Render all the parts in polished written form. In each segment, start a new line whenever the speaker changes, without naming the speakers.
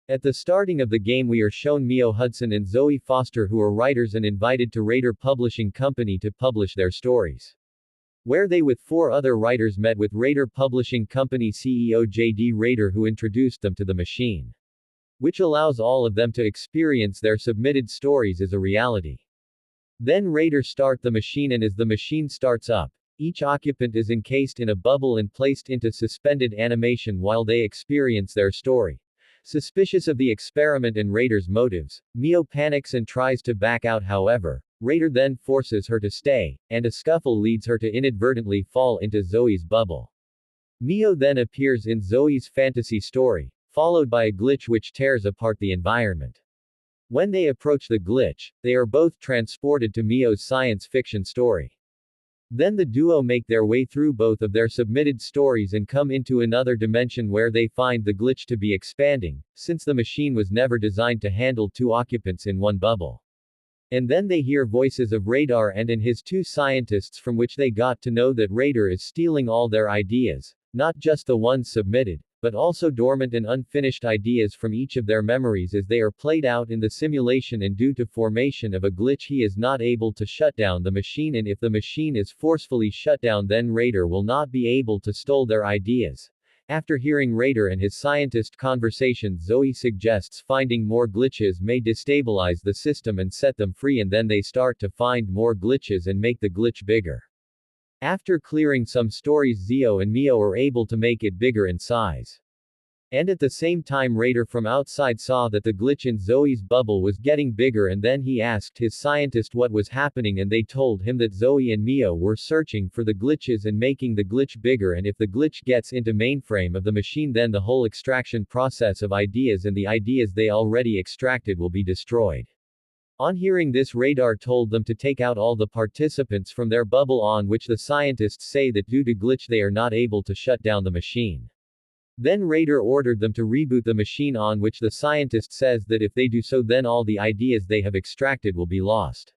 At the starting of the game we are shown Mio Hudson and Zoe Foster, who are writers and invited to Raider Publishing Company to publish their stories. Where they with 4 other writers met with Raider Publishing Company CEO J.D. Raider, who introduced them to the machine, which allows all of them to experience their submitted stories as a reality. Then Raider start the machine, and as the machine starts up, each occupant is encased in a bubble and placed into suspended animation while they experience their story. Suspicious of the experiment and Raider's motives, Mio panics and tries to back out. However, Raider then forces her to stay, and a scuffle leads her to inadvertently fall into Zoe's bubble. Mio then appears in Zoe's fantasy story, followed by a glitch which tears apart the environment. When they approach the glitch, they are both transported to Mio's science fiction story. Then the duo make their way through both of their submitted stories and come into another dimension where they find the glitch to be expanding, since the machine was never designed to handle 2 occupants in one bubble. And then they hear voices of Raider and his 2 scientists, from which they got to know that Raider is stealing all their ideas, not just the ones submitted, but also dormant and unfinished ideas from each of their memories as they are played out in the simulation, and due to formation of a glitch he is not able to shut down the machine, and if the machine is forcefully shut down then Raider will not be able to steal their ideas. After hearing Raider and his scientist conversation, Zoe suggests finding more glitches may destabilize the system and set them free, and then they start to find more glitches and make the glitch bigger. After clearing some stories, Zio and Mio are able to make it bigger in size. And at the same time Raider from outside saw that the glitch in Zoe's bubble was getting bigger, and then he asked his scientist what was happening, and they told him that Zoe and Mio were searching for the glitches and making the glitch bigger, and if the glitch gets into mainframe of the machine then the whole extraction process of ideas and the ideas they already extracted will be destroyed. On hearing this, Raider told them to take out all the participants from their bubble, on which the scientists say that due to glitch they are not able to shut down the machine. Then Raider ordered them to reboot the machine, on which the scientist says that if they do so then all the ideas they have extracted will be lost.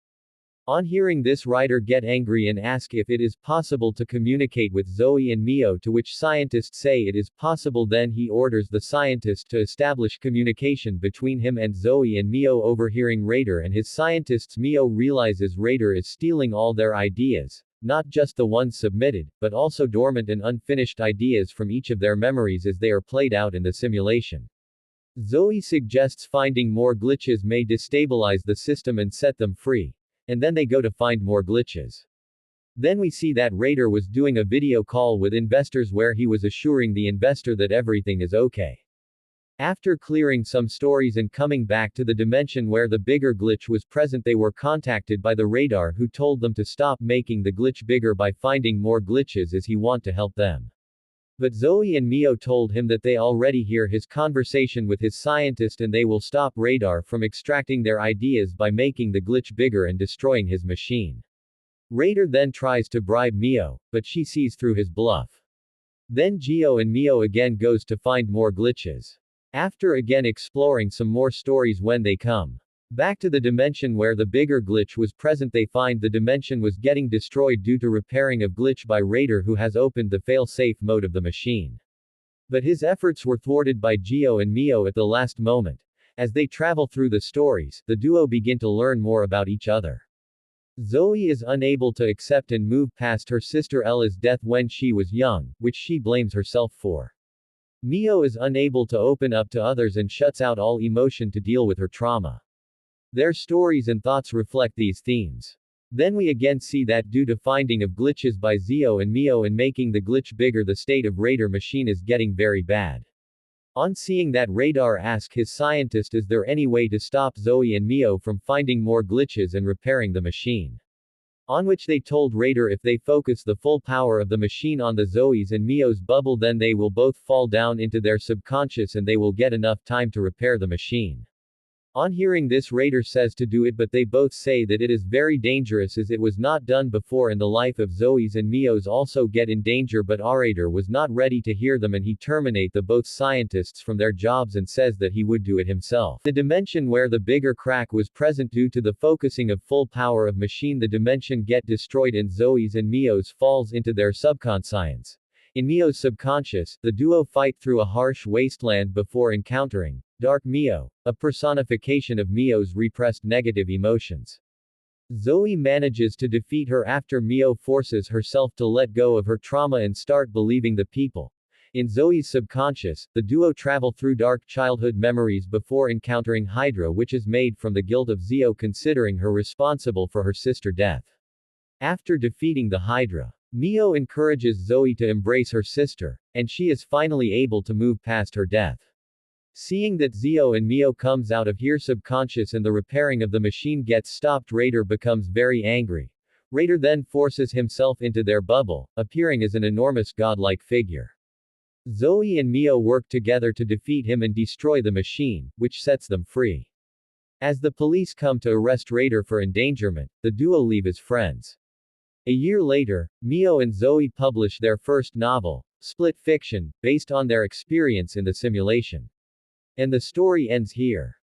On hearing this, Raider get angry and ask if it is possible to communicate with Zoe and Mio, to which scientists say it is possible. Then he orders the scientist to establish communication between him and Zoe and Mio. Overhearing Raider and his scientists, Mio realizes Raider is stealing all their ideas, not just the ones submitted, but also dormant and unfinished ideas from each of their memories as they are played out in the simulation. Zoe suggests finding more glitches may destabilize the system and set them free. And then they go to find more glitches. Then we see that Raider was doing a video call with investors where he was assuring the investor that everything is okay. After clearing some stories and coming back to the dimension where the bigger glitch was present, they were contacted by the Raider, who told them to stop making the glitch bigger by finding more glitches as he want to help them. But Zoe and Mio told him that they already hear his conversation with his scientist and they will stop Raider from extracting their ideas by making the glitch bigger and destroying his machine. Raider then tries to bribe Mio, but she sees through his bluff. Then Gio and Mio again goes to find more glitches. After again exploring some more stories, when they come back to the dimension where the bigger glitch was present, they find the dimension was getting destroyed due to repairing of glitch by Raider, who has opened the fail-safe mode of the machine. But his efforts were thwarted by Gio and Mio at the last moment. As they travel through the stories, the duo begin to learn more about each other. Zoe is unable to accept and move past her sister Ella's death when she was young, which she blames herself for. Mio is unable to open up to others and shuts out all emotion to deal with her trauma. Their stories and thoughts reflect these themes. Then we again see that due to finding of glitches by Zio and Mio and making the glitch bigger, the state of Raider machine is getting very bad. On seeing that, Raider asks his scientist is there any way to stop Zoe and Mio from finding more glitches and repairing the machine. On which they told Raider if they focus the full power of the machine on the Zoe's and Mio's bubble then they will both fall down into their subconscious and they will get enough time to repair the machine. On hearing this, Raider says to do it, but they both say that it is very dangerous as it was not done before and the life of Zoe's and Mio's also get in danger, but Raider was not ready to hear them and he terminate the both scientists from their jobs and says that he would do it himself. The dimension where the bigger crack was present due to the focusing of full power of machine, the dimension get destroyed and Zoe's and Mio's falls into their subconscience. In Mio's subconscious, the duo fight through a harsh wasteland before encountering Dark Mio, a personification of Mio's repressed negative emotions. Zoe manages to defeat her after Mio forces herself to let go of her trauma and start believing the people. In Zoe's subconscious, the duo travel through dark childhood memories before encountering Hydra, which is made from the guilt of Zio considering her responsible for her sister's death. After defeating the Hydra, Mio encourages Zoe to embrace her sister, and she is finally able to move past her death. Seeing that Zio and Mio comes out of her subconscious and the repairing of the machine gets stopped, Raider becomes very angry. Raider then forces himself into their bubble, appearing as an enormous godlike figure. Zoe and Mio work together to defeat him and destroy the machine, which sets them free. As the police come to arrest Raider for endangerment, the duo leave as friends. A year later, Mio and Zoe publish their first novel, Split Fiction, based on their experience in the simulation. And the story ends here.